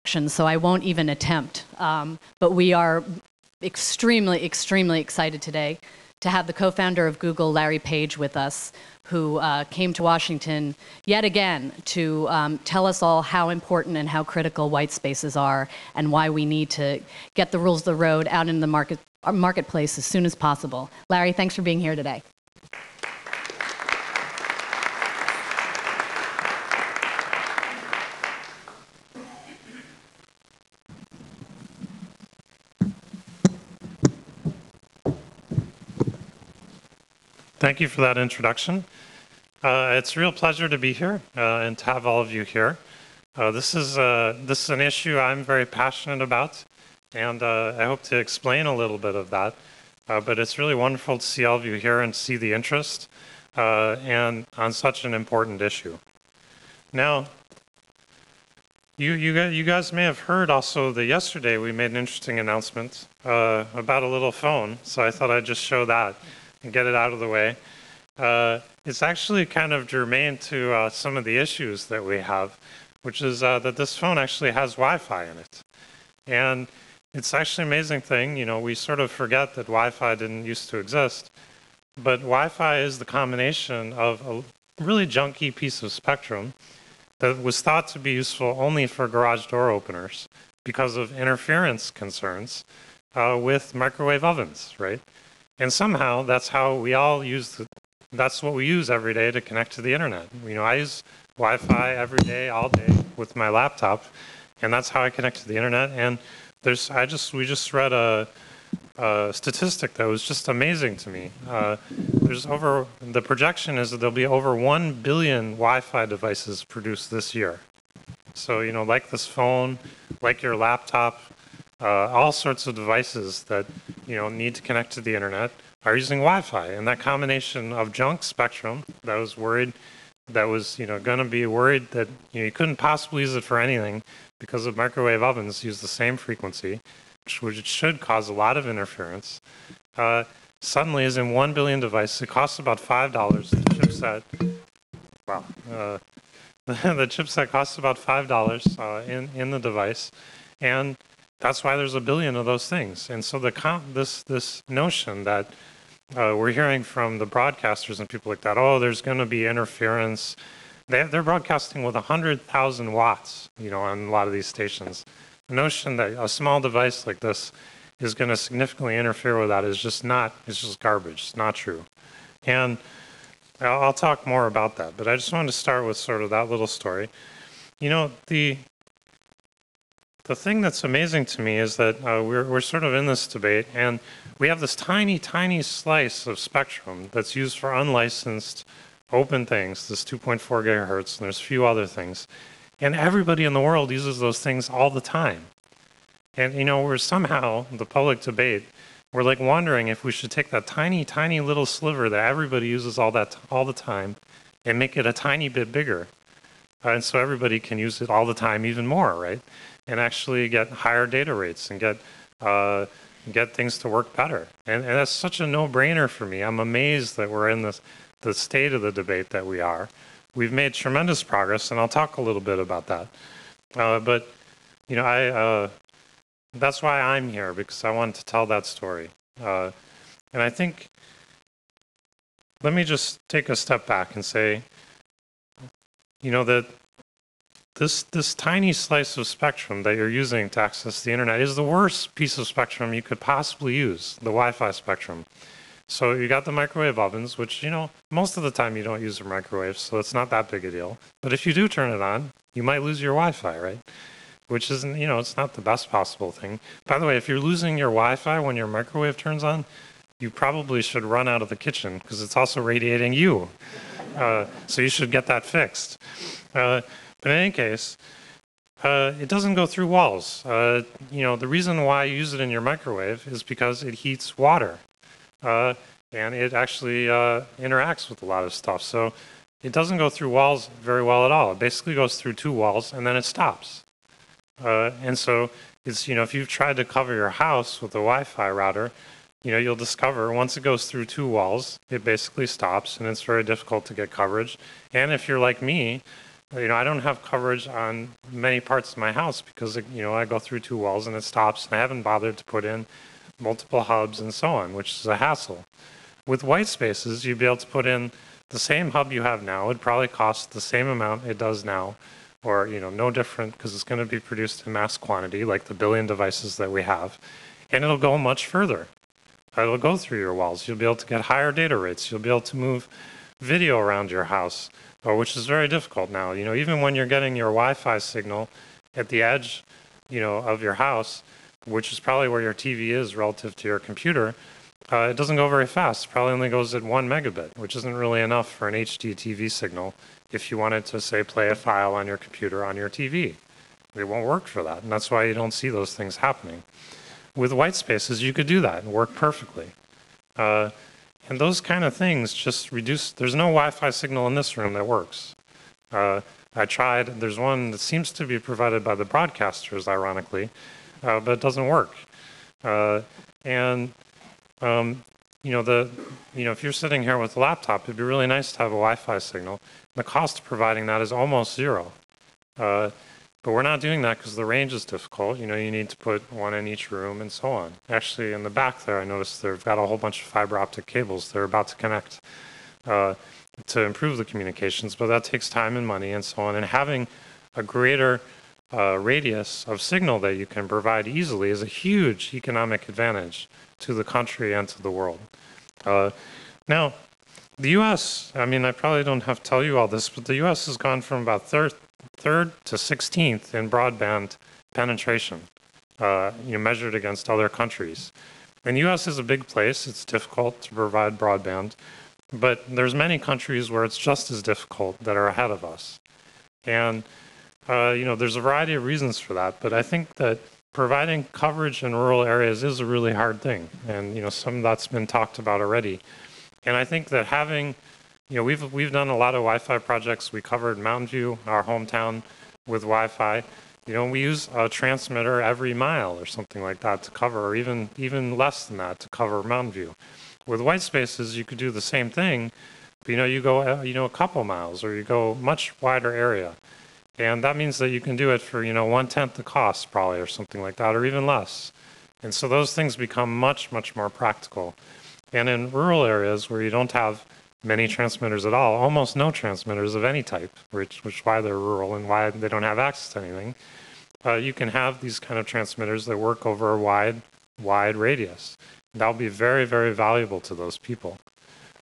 so I won't even attempt. But we are extremely, extremely excited today to have the co-founder of Google, Larry Page, with us, who came to Washington yet again to tell us all how important and how critical white spaces are and why we need to get the rules of the road out in the marketplace as soon as possible. Larry, thanks for being here today. Thank you for that introduction. It's a real pleasure to be here and to have all of you here. This is an issue I'm very passionate about, and I hope to explain a little bit of that. But it's really wonderful to see all of you here and see the interest and on such an important issue. Now, you guys may have heard also that yesterday we made an interesting announcement about a little phone, so I thought I'd just show that and get it out of the way. It's actually kind of germane to some of the issues that we have, which is that this phone actually has Wi-Fi in it. And it's actually an amazing thing. You know, we sort of forget that Wi-Fi didn't used to exist, but Wi-Fi is the combination of a really junky piece of spectrum that was thought to be useful only for garage door openers because of interference concerns with microwave ovens, right? And somehow that's how we all use that's what we use every day to connect to the internet. You know, I use Wi-Fi every day, all day with my laptop, and that's how I connect to the internet. And we just read a statistic that was just amazing to me. The projection is that there'll be over 1 billion Wi-Fi devices produced this year. So, you know, like this phone, like your laptop, all sorts of devices that, you know, need to connect to the internet are using Wi-Fi. And that combination of junk spectrum that was worried, going to be worried that, you know, you couldn't possibly use it for anything because of microwave ovens use the same frequency, which should cause a lot of interference, suddenly is in 1 billion devices. It costs about $5. The chipset, the chipset costs about $5 in the device. And that's why there's a billion of those things. And so this notion that we're hearing from the broadcasters and people like that, oh, there's going to be interference. They're broadcasting with 100,000 watts, you know, on a lot of these stations. The notion that a small device like this is going to significantly interfere with that is just not, it's just garbage. It's not true. And I'll talk more about that, but I just wanted to start with sort of that little story. You know, the thing that's amazing to me is that we're sort of in this debate, and we have this tiny, tiny slice of spectrum that's used for unlicensed open things, this 2.4 gigahertz, and there's a few other things. And everybody in the world uses those things all the time. And, you know, we're somehow, the public debate, we're like wondering if we should take that tiny, tiny little sliver that everybody uses all the time and make it a tiny bit bigger. And so everybody can use it all the time even more, right? And actually get higher data rates and get things to work better. And that's such a no-brainer for me. I'm amazed that we're in the state of the debate that we are. We've made tremendous progress, and I'll talk a little bit about that. But, you know, that's why I'm here, because I wanted to tell that story. And I think, let me just take a step back and say, you know, that this tiny slice of spectrum that you're using to access the internet is the worst piece of spectrum you could possibly use, the Wi-Fi spectrum. So you got the microwave ovens, which, you know, most of the time you don't use your microwave, so it's not that big a deal. But if you do turn it on, you might lose your Wi-Fi, right? Which isn't, you know, it's not the best possible thing. By the way, if you're losing your Wi-Fi when your microwave turns on, you probably should run out of the kitchen because it's also radiating you. So you should get that fixed. But in any case, it doesn't go through walls. You know, the reason why you use it in your microwave is because it heats water. And it actually interacts with a lot of stuff. So it doesn't go through walls very well at all. It basically goes through two walls and then it stops. And so it's, you know, if you've tried to cover your house with a Wi-Fi router, you know, you'll discover once it goes through two walls, it basically stops and it's very difficult to get coverage. And if you're like me, I don't have coverage on many parts of my house because, I go through 2 walls and it stops, and I haven't bothered to put in multiple hubs and so on, which is a hassle. With white spaces, you'd be able to put in the same hub you have now. It'd probably cost the same amount it does now, or, no different, because it's going to be produced in mass quantity, like the billion devices that we have. And it'll go much further. It'll go through your walls. You'll be able to get higher data rates. You'll be able to move video around your house, which is very difficult now. Even when you're getting your Wi-Fi signal at the edge, of your house, which is probably where your TV is relative to your computer, it doesn't go very fast. It probably only goes at 1 megabit, which isn't really enough for an HD TV signal if you wanted to, say, play a file on your computer on your TV. It won't work for that, and that's why you don't see those things happening. With white spaces, you could do that and work perfectly. And those kind of things just reduce. There's no Wi-Fi signal in this room that works. I tried. There's one that seems to be provided by the broadcasters, ironically, but it doesn't work. If you're sitting here with a laptop, it'd be really nice to have a Wi-Fi signal. The cost of providing that is almost zero. But we're not doing that because the range is difficult. You need to put one in each room and so on. Actually, in the back there, I noticed they've got a whole bunch of fiber optic cables they're about to connect to improve the communications, but that takes time and money and so on. And having a greater radius of signal that you can provide easily is a huge economic advantage to the country and to the world. Now, the U.S., I probably don't have to tell you all this, but the U.S. has gone from about third to 16th in broadband penetration, measured against other countries. And the U.S. is a big place. It's difficult to provide broadband, but there's many countries where it's just as difficult that are ahead of us. And, there's a variety of reasons for that, but I think that providing coverage in rural areas is a really hard thing. And, some of that's been talked about already. And I think that having we've done a lot of Wi-Fi projects. We covered Mountain View, our hometown, with Wi-Fi. We use a transmitter every mile or something like that to cover, or even less than that to cover Mountain View. With white spaces, you could do the same thing, but you go a couple miles, or you go much wider area, and that means that you can do it for 1/10 the cost probably, or something like that, or even less. And so those things become much more practical. And in rural areas where you don't have many transmitters at all, almost no transmitters of any type, which why they're rural and why they don't have access to anything, you can have these kind of transmitters that work over a wide radius. That'll be very, very valuable to those people.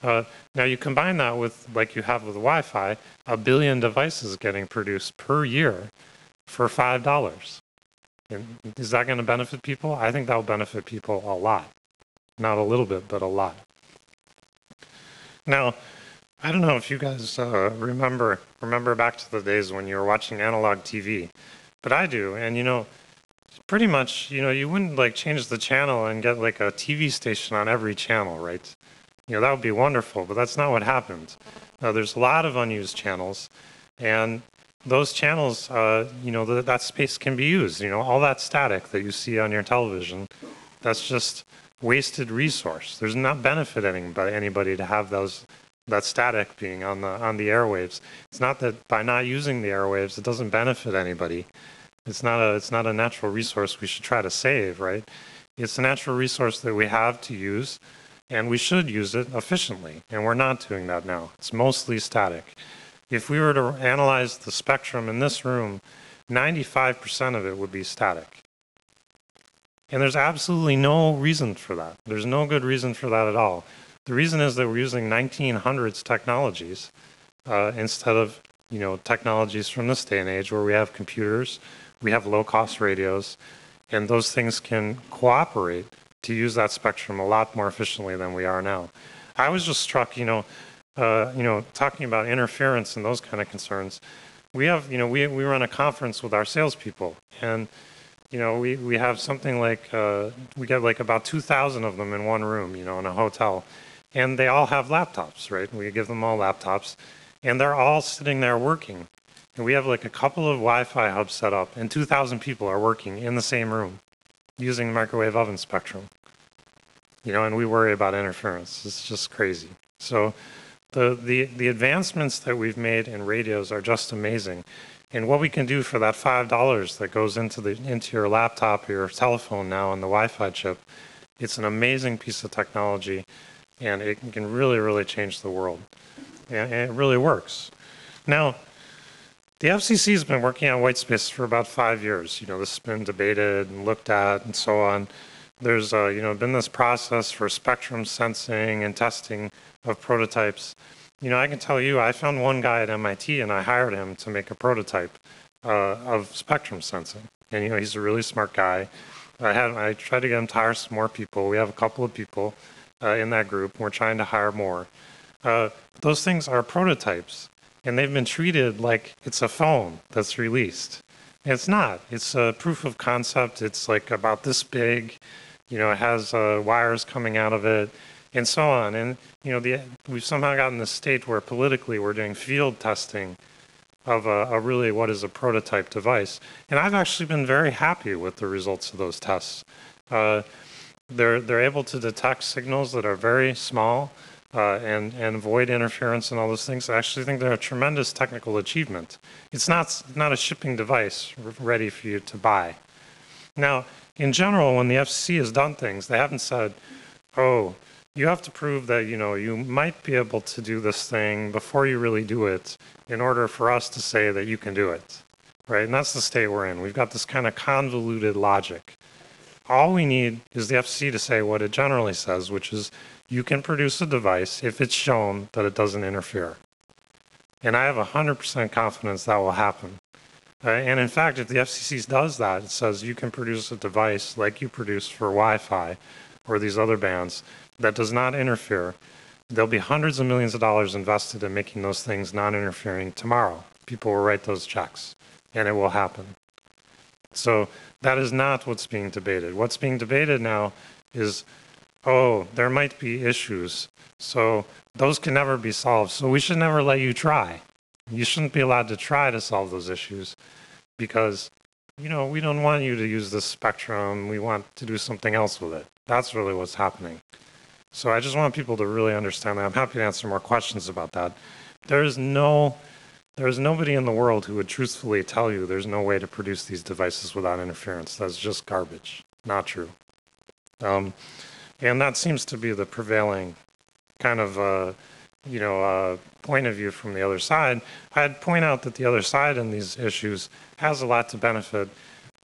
Now you combine that with, like you have with Wi-Fi, 1 billion devices getting produced per year for $5. And is that going to benefit people? I think that'll benefit people a lot. Not a little bit, but a lot. Now, I don't know if you guys remember back to the days when you were watching analog TV, but I do. And pretty much, you wouldn't change the channel and get a TV station on every channel, right? That would be wonderful, but that's not what happened. There's a lot of unused channels, and those channels, that space can be used. All that static that you see on your television, that's just wasted resource. There's not benefiting by anybody to have that static being on the airwaves. It's not that by not using the airwaves, it doesn't benefit anybody. It's not a natural resource we should try to save, right? It's a natural resource that we have to use, and we should use it efficiently, and we're not doing that now. It's mostly static. If we were to analyze the spectrum in this room, 95% of it would be static. And there's absolutely no reason for that. There's no good reason for that at all. The reason is that we're using 1900s technologies instead of technologies from this day and age where we have computers, we have low-cost radios, and those things can cooperate to use that spectrum a lot more efficiently than we are now. I was just struck, talking about interference and those kind of concerns. We have, we run a conference with our salespeople, and we have something like, we get about 2,000 of them in one room, in a hotel. And they all have laptops, right? We give them all laptops. And they're all sitting there working. And we have a couple of Wi-Fi hubs set up, and 2,000 people are working in the same room using the microwave oven spectrum. And we worry about interference. It's just crazy. So the advancements that we've made in radios are just amazing. And what we can do for that $5 that goes into your laptop or your telephone now on the Wi-Fi chip, it's an amazing piece of technology, and it can really, really change the world. And it really works. Now, the FCC has been working on white space for about 5 years. You know, this has been debated and looked at and so on. There's, been this process for spectrum sensing and testing of prototypes. You know, I can tell you, I found one guy at MIT and I hired him to make a prototype of spectrum sensing. And, you know, he's a really smart guy. I tried to get him to hire some more people. We have a couple of people in that group. We're trying to hire more. Those things are prototypes, and they've been treated like it's a phone that's released. And it's not. It's a proof of concept. It's like about this big. You know, it has wires coming out of it, and so on. And, you know, we've somehow gotten this state where politically we're doing field testing of a really what is a prototype device. And I've actually been very happy with the results of those tests. They're able to detect signals that are very small and avoid interference and all those things. I actually think they're a tremendous technical achievement. It's not a shipping device ready for you to buy. Now, in general, when the FCC has done things, they haven't said, oh, you have to prove that, you know, you might be able to do this thing before you really do it in order for us to say that you can do it, right? And that's the state we're in. We've got this kind of convoluted logic. All we need is the FCC to say what it generally says, which is you can produce a device if it's shown that it doesn't interfere. And I have 100% confidence that will happen. And in fact, if the FCC does that, it says you can produce a device like you produce for Wi-Fi or these other bands that does not interfere, there'll be hundreds of millions of dollars invested in making those things non-interfering tomorrow. People will write those checks, and it will happen. So that is not what's being debated. What's being debated now is, oh, there might be issues, so those can never be solved, so we should never let you try. You shouldn't be allowed to try to solve those issues because, you know, we don't want you to use this spectrum. We want to do something else with it. That's really what's happening. So I just want people to really understand that. I'm happy to answer more questions about that. There is nobody in the world who would truthfully tell you there's no way to produce these devices without interference. That's just garbage. Not true. And that seems to be the prevailing kind of point of view from the other side. I'd point out that the other side in these issues has a lot to benefit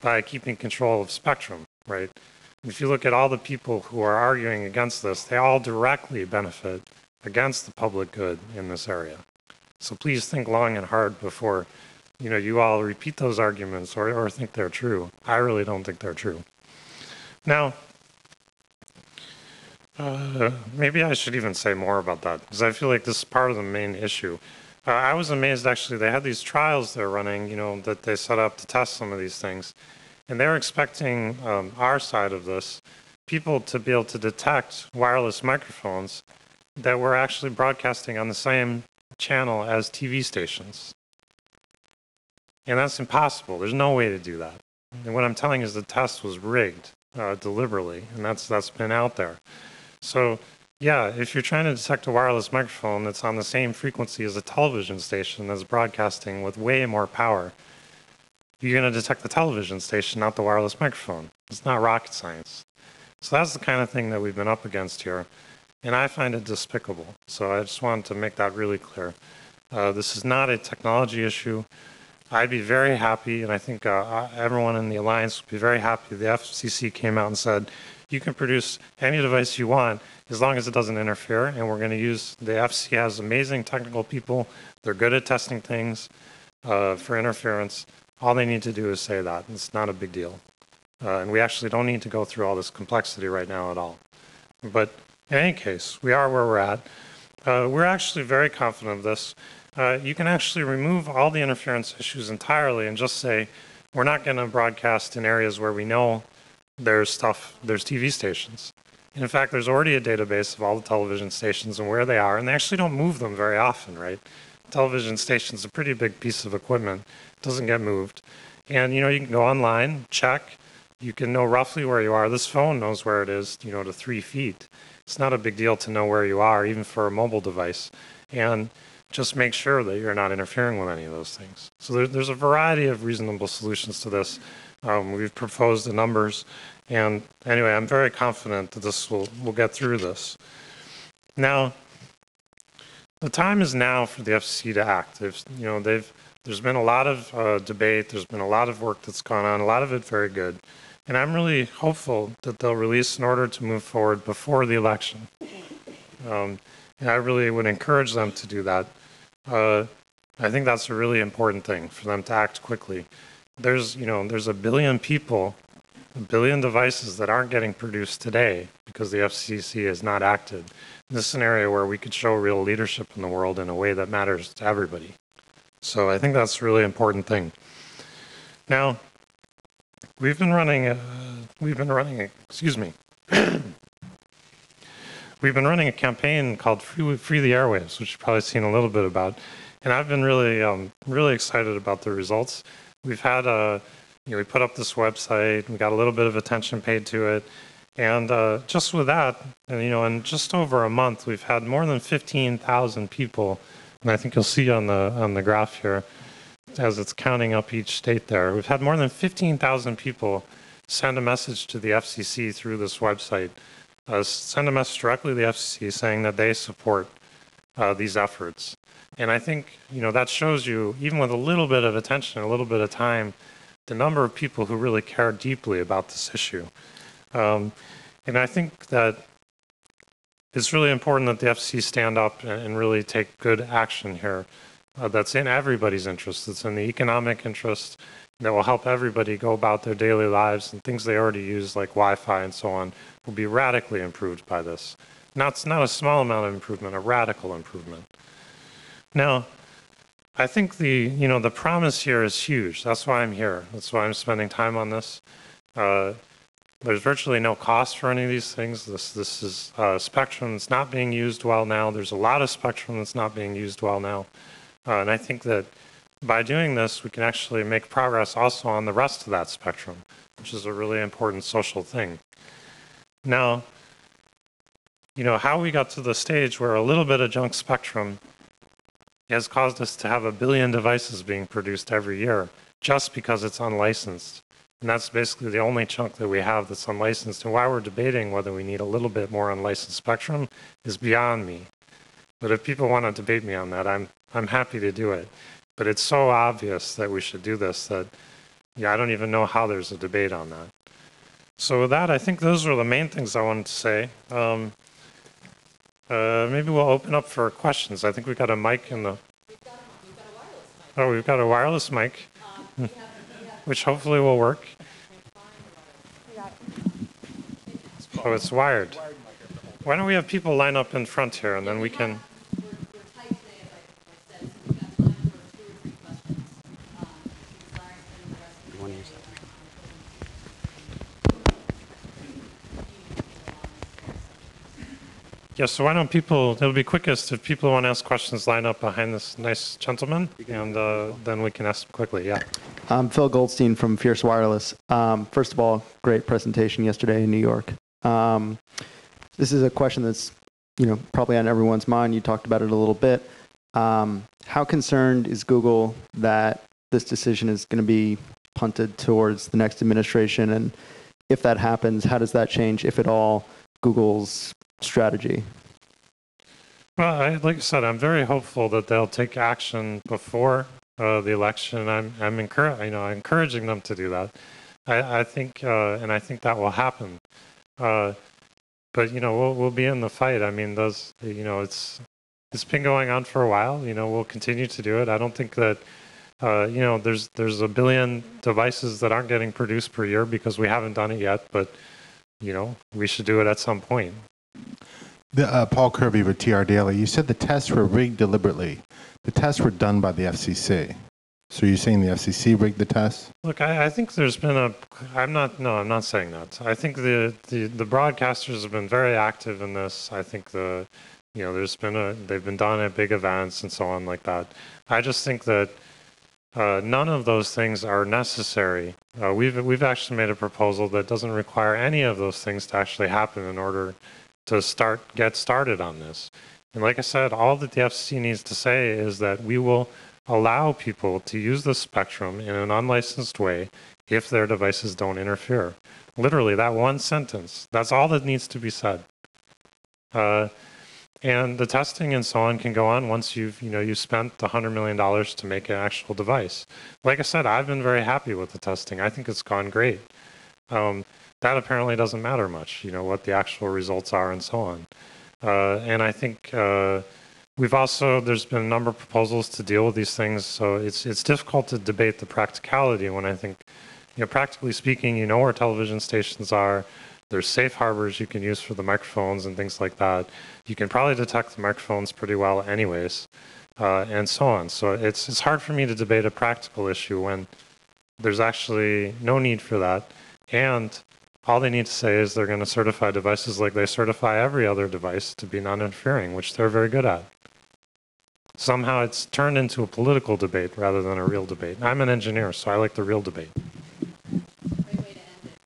by keeping control of spectrum, right? If you look at all the people who are arguing against this, they all directly benefit against the public good in this area. So please think long and hard before, you know, you all repeat those arguments or think they're true. I really don't think they're true. Now, maybe I should even say more about that because I feel like this is part of the main issue. I was amazed actually, they had these trials they're running, you know, that they set up to test some of these things. And they're expecting our side of this, people to be able to detect wireless microphones that were actually broadcasting on the same channel as TV stations. And that's impossible. There's no way to do that. And what I'm telling you is the test was rigged deliberately, and that's been out there. So yeah, if you're trying to detect a wireless microphone that's on the same frequency as a television station that's broadcasting with way more power, you're going to detect the television station, not the wireless microphone. It's not rocket science. So that's the kind of thing that we've been up against here. And I find it despicable. So I just wanted to make that really clear. This is not a technology issue. I'd be very happy, and I think everyone in the Alliance would be very happy if the FCC came out and said, you can produce any device you want as long as it doesn't interfere. And we're going to use, the FCC has amazing technical people. They're good at testing things for interference. All they need to do is say that. It's not a big deal. And we actually don't need to go through all this complexity right now at all. But in any case, we are where we're at. We're actually very confident of this. You can actually remove all the interference issues entirely and just say, we're not going to broadcast in areas where we know there's TV stations. In fact, there's already a database of all the television stations and where they are, and they actually don't move them very often, right? Television station's a pretty big piece of equipment. It doesn't get moved. And, you know, you can go online, check. You can know roughly where you are. This phone knows where it is, you know, to 3 feet. It's not a big deal to know where you are, even for a mobile device. and just make sure that you're not interfering with any of those things. So there's a variety of reasonable solutions to this. We've proposed the numbers, and anyway, I'm very confident that this we'll get through this. Now, the time is now for the FCC to act. There's been a lot of debate. There's been a lot of work that's gone on. A lot of it very good, and I'm really hopeful that they'll release an order to move forward before the election. And I really would encourage them to do that. I think that's a really important thing for them to act quickly. There's a billion people, a billion devices that aren't getting produced today because the FCC has not acted. This is an area where we could show real leadership in the world in a way that matters to everybody. So I think that's a really important thing. Now, we've been running a campaign called Free the Airwaves, which you've probably seen a little bit about. And I've been really excited about the results. We've had we put up this website, we got a little bit of attention paid to it. And just with that, and in just over a month, we've had more than 15,000 people, and I think you'll see on the graph here, as it's counting up each state there, we've had more than 15,000 people send a message to the FCC through this website, send a message directly to the FCC saying that they support these efforts. And I think, that shows you, even with a little bit of attention, a little bit of time, the number of people who really care deeply about this issue. And I think that it's really important that the FCC stand up and really take good action here. That's in everybody's interest. It's in the economic interest that will help everybody go about their daily lives, and things they already use like Wi-Fi and so on will be radically improved by this. It's not a small amount of improvement, a radical improvement. Now, I think the promise here is huge. That's why I'm here. That's why I'm spending time on this. There's virtually no cost for any of these things. This is spectrum that's not being used well now. There's a lot of spectrum that's not being used well now. And I think that by doing this, we can actually make progress also on the rest of that spectrum, which is a really important social thing. Now, how we got to the stage where a little bit of junk spectrum has caused us to have 1 billion devices being produced every year just because it's unlicensed. And that's basically the only chunk that we have that's unlicensed. And why we're debating whether we need a little bit more unlicensed spectrum is beyond me. But if people want to debate me on that, I'm happy to do it. But it's so obvious that we should do this that, I don't even know how there's a debate on that. So with that, I think those are the main things I wanted to say. Maybe we'll open up for questions. I think we've got a mic in the... We've got a wireless mic, which hopefully will work. Oh, it's wired. Why don't we have people line up in front here, and then we can... Yeah, so why don't people, it'll be quickest if people want to ask questions, line up behind this nice gentleman, and then we can ask them quickly, yeah. I'm Phil Goldstein from Fierce Wireless. First of all, great presentation yesterday in New York. This is a question that's, probably on everyone's mind. You talked about it a little bit. How concerned is Google that this decision is going to be punted towards the next administration? And if that happens, how does that change, if at all, Google's strategy? Well, like I said, I'm very hopeful that they'll take action before the election. I'm encouraging them to do that. I think, and I think that will happen. But we'll be in the fight. I mean, it's been going on for a while. We'll continue to do it. I don't think that there's 1 billion devices that aren't getting produced per year because we haven't done it yet. But we should do it at some point. Paul Kirby with TR Daily. You said the tests were rigged deliberately. The tests were done by the FCC. So you're saying the FCC rigged the tests? Look, I think there's been I'm not saying that. I think the broadcasters have been very active in this. I think they've been done at big events and so on like that. I just think that none of those things are necessary. We've actually made a proposal that doesn't require any of those things to actually happen in order to get started on this. And like I said, all that the FCC needs to say is that we will allow people to use the spectrum in an unlicensed way if their devices don't interfere. Literally, that one sentence, that's all that needs to be said. And the testing and so on can go on once you've spent $100 million to make an actual device. Like I said, I've been very happy with the testing. I think it's gone great. That apparently doesn't matter much, what the actual results are and so on. And I think there's been a number of proposals to deal with these things, so it's difficult to debate the practicality when I think, practically speaking, where television stations are. There's safe harbors you can use for the microphones and things like that. You can probably detect the microphones pretty well anyways, and so on. So it's hard for me to debate a practical issue when there's actually no need for that. And all they need to say is they're going to certify devices like they certify every other device to be non-interfering, which they're very good at. Somehow it's turned into a political debate rather than a real debate. I'm an engineer, so I like the real debate. Great way to end it.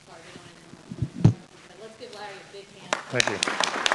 Sorry, we don't end it. But let's give Larry a big hand. Thank you.